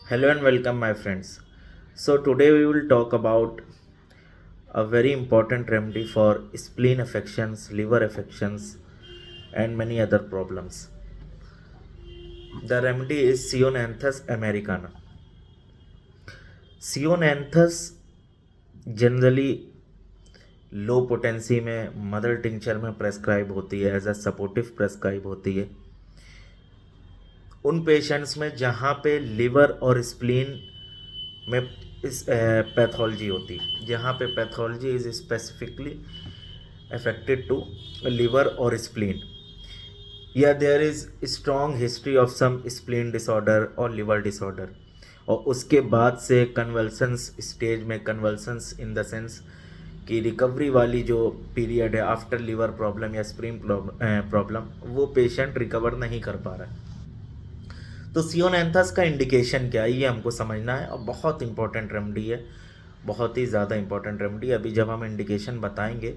Hello and welcome, my friends. So, today we will talk about a very important remedy for spleen affections, liver affections, and many other problems. The remedy is Ceonanthus americana. Ceonanthus generally low potency में mother tincture में prescribe होती है, as a supportive prescribe होती है उन patients में जहाँ पे लिवर और स्प्लीन में इस पैथोलॉजी होती है, जहाँ पे pathology is specifically affected to liver और स्प्लीन, या there is strong history of some spleen disorder और लिवर डिसऑर्डर, और उसके बाद से कन्वल्सन्स स्टेज में, कन्वल्सन्स इन द सेंस कि रिकवरी वाली जो पीरियड है आफ्टर लिवर प्रॉब्लम या स्प्लीन प्रॉब्लम, वो पेशेंट रिकवर नहीं कर पा रहा है। तो सियोनैंथस का इंडिकेशन क्या है, ये हमको समझना है, और बहुत इंपॉर्टेंट रेमेडी है, बहुत ही ज़्यादा इंपॉर्टेंट रेमेडी। अभी जब हम इंडिकेशन बताएंगे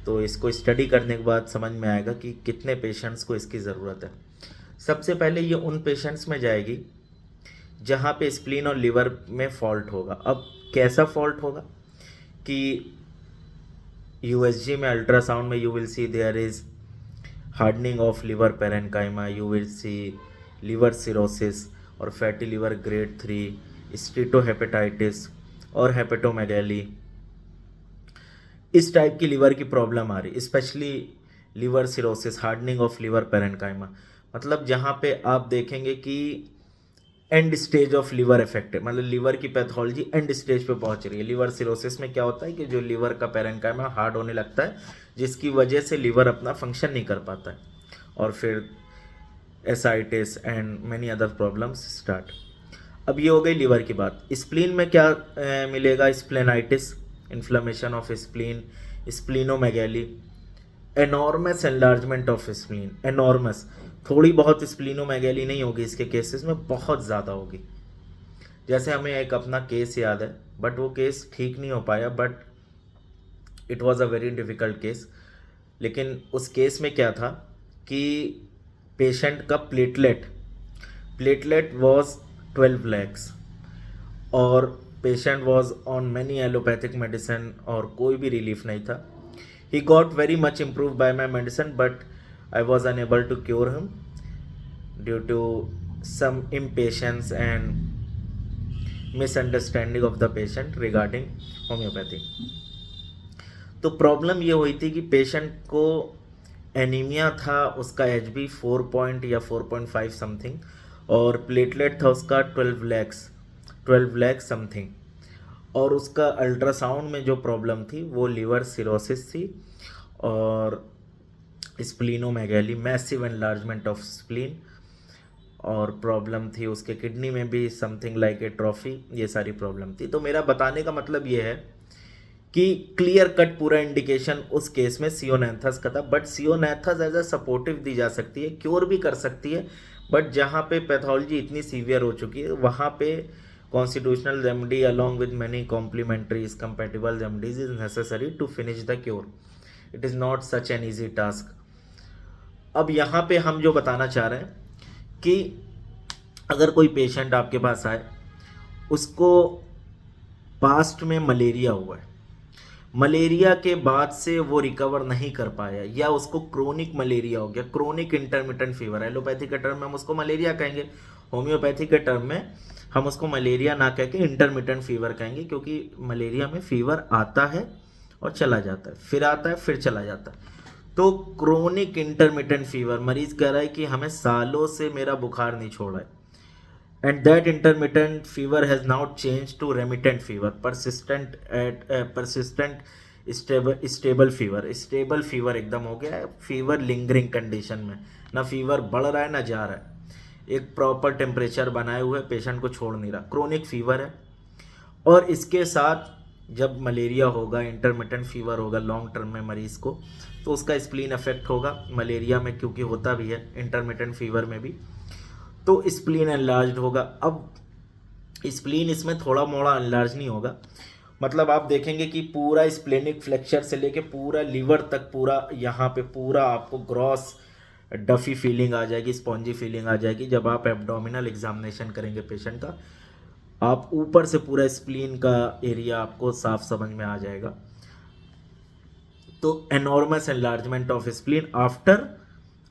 तो इसको स्टडी करने के बाद समझ में आएगा कि कितने पेशेंट्स को इसकी ज़रूरत है। सबसे पहले ये उन पेशेंट्स में जाएगी जहाँ पे स्प्लीन और लिवर में फॉल्ट होगा। अब कैसा फॉल्ट होगा कि यूएसजी में, अल्ट्रासाउंड में you will see there is hardening of liver parenchyma, you will see liver cirrhosis और फैटी लिवर ग्रेड 3, स्टीटोहेपेटाइटिस और हेपेटोमेगैली, इस टाइप की लिवर की प्रॉब्लम आ रही, specially liver cirrhosis, hardening of liver parenchyma, मतलब जहाँ पे आप देखेंगे कि and stage of liver effect है, मतलब लिवर की पैथोलॉजी एंड स्टेज पे पहुंच रही है। लिवर सिरोसिस में क्या होता है कि जो लिवर का पेरेन्काइमा हार्ड होने लगता है, जिसकी वजह से लिवर अपना फंक्शन नहीं कर पाता है, और फिर ascites and many other problems start. अब ये हो गई लिवर की बात। स्प्लीन में क्या मिलेगा? Splenitis, inflammation of spleen, splenomegaly, enormous enlargement of spleen, enormous, थोड़ी बहुत स्प्लीनोमेगैली नहीं होगी इसके केसेस में, बहुत ज़्यादा होगी। जैसे हमें एक अपना केस याद है, बट वो केस ठीक नहीं हो पाया, but it was a very difficult case. लेकिन उस केस में क्या था कि पेशेंट का प्लेटलेट वॉज 12 लैक्स, और patient was on many allopathic medicine, और कोई भी रिलीफ नहीं था। He got very much improve by my medicine, but I was unable to cure him due to some impatience and misunderstanding of the patient regarding homeopathy. तो problem ये हुई थी कि पेशेंट को एनीमिया था, उसका HB 4 पॉइंट या 4.5 something, और प्लेटलेट था उसका 12 लाख समथिंग, और उसका अल्ट्रासाउंड में जो प्रॉब्लम थी वो लिवर सिरोसिस थी और स्प्लीनोमेगैली, मैसिव एनलार्जमेंट ऑफ स्प्लीन, और प्रॉब्लम थी उसके किडनी में भी समथिंग लाइक एट्रोफी, ये सारी प्रॉब्लम थी। तो मेरा बताने का मतलब ये है कि क्लियर कट पूरा इंडिकेशन उस केस में सियोनैंथस का था, बट सियोनैंथस एज अ सपोर्टिव दी जा सकती है, क्योर भी कर सकती है, बट जहाँ पे पैथोलॉजी इतनी सीवियर हो चुकी है वहाँ पे constitutional remedy along with many complementaries compatible remedies is necessary to finish the cure. It is not such an easy task. अब यहाँ पे हम जो बताना चाह रहे हैं कि अगर कोई पेशेंट आपके पास आए, उसको पास्ट में मलेरिया हुआ है, मलेरिया के बाद से वो रिकवर नहीं कर पाया, या उसको क्रोनिक मलेरिया हो गया, क्रोनिक इंटरमिटेंट फीवर, एलोपैथी के टर्म में हम उसको मलेरिया कहेंगे, होम्योपैथी के टर्म में हम उसको मलेरिया ना कह के इंटरमिटेंट फीवर कहेंगे, क्योंकि मलेरिया में फीवर आता है और चला जाता है, फिर आता है फिर चला जाता है। तो क्रोनिक इंटरमिटेंट फीवर, मरीज कह रहा है कि हमें सालों से मेरा बुखार नहीं छोड़ा है, and that intermittent fever has now changed to remittent fever, persistent stable fever एकदम हो गया है, फीवर लिंगरिंग कंडीशन में, ना फीवर बढ़ रहा है ना जा रहा है, एक प्रॉपर टेम्परेचर बनाए हुए पेशेंट को छोड़ नहीं रहा, क्रोनिक फीवर है। और इसके साथ जब मलेरिया होगा, इंटरमिटेंट फीवर होगा लॉन्ग टर्म में मरीज़ को, तो उसका स्प्लीन अफेक्ट होगा मलेरिया में, क्योंकि होता भी है इंटरमिटेंट फीवर में भी, तो स्प्लीन एनलार्ज होगा। अब स्प्लीन इसमें थोड़ा मोड़ा एनलार्ज नहीं होगा, मतलब आप देखेंगे कि पूरा स्प्लेनिक फ्लेक्चर से लेके पूरा लीवर तक, पूरा यहाँ पे पूरा आपको ग्रॉस डफी फीलिंग आ जाएगी, स्पॉन्जी फीलिंग आ जाएगी। जब आप एब्डोमिनल एग्जामिनेशन करेंगे पेशेंट का, आप ऊपर से पूरा स्प्लीन का एरिया आपको साफ समझ में आ जाएगा। तो enormous enlargement of spleen after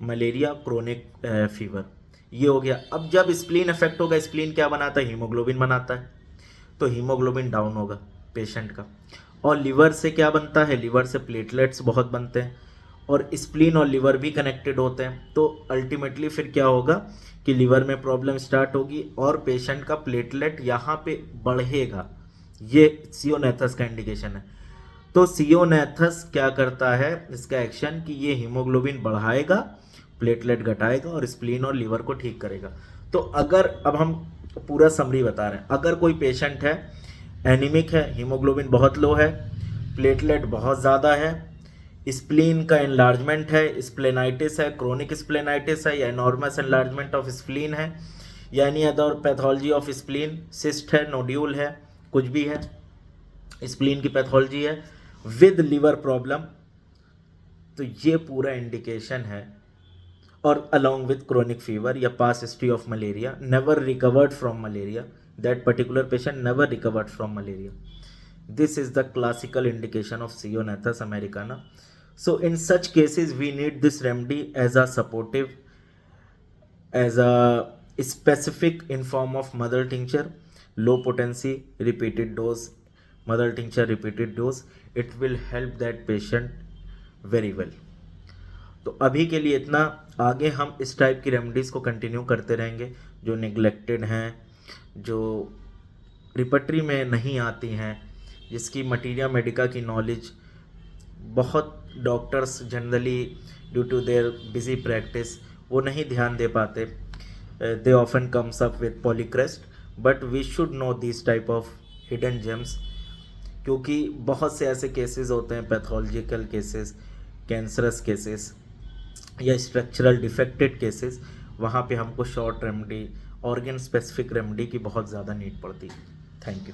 malaria chronic fever, ये हो गया। अब जब स्प्लीन इफेक्ट होगा, स्प्लीन क्या बनाता है? हीमोग्लोबिन बनाता है। तो हीमोग्लोबिन डाउन होगा पेशेंट का। और लिवर से क्या बनता है? लिवर से प्लेटलेट्स बहुत बनते हैं, और स्प्लीन और लिवर भी कनेक्टेड होते हैं। तो अल्टीमेटली फिर क्या होगा कि लिवर में प्रॉब्लम स्टार्ट होगी और पेशेंट का प्लेटलेट यहाँ पे बढ़ेगा। ये सियोनेथस का इंडिकेशन है। तो सियोनेथस क्या करता है, इसका एक्शन, कि ये हीमोग्लोबिन बढ़ाएगा, प्लेटलेट घटाएगा और स्प्लीन और लिवर को ठीक करेगा। तो अगर, अब हम पूरा समरी बता रहे हैं, अगर कोई पेशेंट है एनीमिक है, हीमोग्लोबिन बहुत लो है, प्लेटलेट बहुत ज़्यादा है, स्प्लीन का एनलार्जमेंट है, स्प्लेनाइटिस है, क्रोनिक स्प्लेनाइटिस है, या एनॉर्मस एनलार्जमेंट ऑफ स्प्लीन है, या any other pathology of spleen, cyst है, नोड्यूल है, कुछ भी है, स्प्लीन की पैथोलॉजी है विद लिवर प्रॉब्लम, तो ये पूरा इंडिकेशन है। और along with chronic fever या past history of malaria, never recovered from malaria, that particular patient never recovered from malaria. This is the classical indication of Ceanothus americana. So in such cases we need this remedy as a supportive, as a specific in form of mother tincture, low potency repeated dose, mother tincture repeated dose. It will help that patient very well. तो अभी के लिए इतना। आगे हम इस type की remedies को कंटिन्यू करते रहेंगे, जो नेग्लेक्टेड हैं, जो रिपर्टरी में नहीं आती हैं, जिसकी मटीरिया मेडिका की नॉलेज बहुत doctors generally due to their busy practice वो नहीं ध्यान दे पाते। They often comes up with polycrest, but we should know this type of hidden gems, क्योंकि बहुत से ऐसे केसेस होते हैं, पैथोलॉजिकल केसेस, कैंसरस केसेस या स्ट्रक्चरल डिफेक्टेड केसेस, वहाँ पे हमको short remedy, organ specific remedy की बहुत ज़्यादा नीड पड़ती है। Thank you.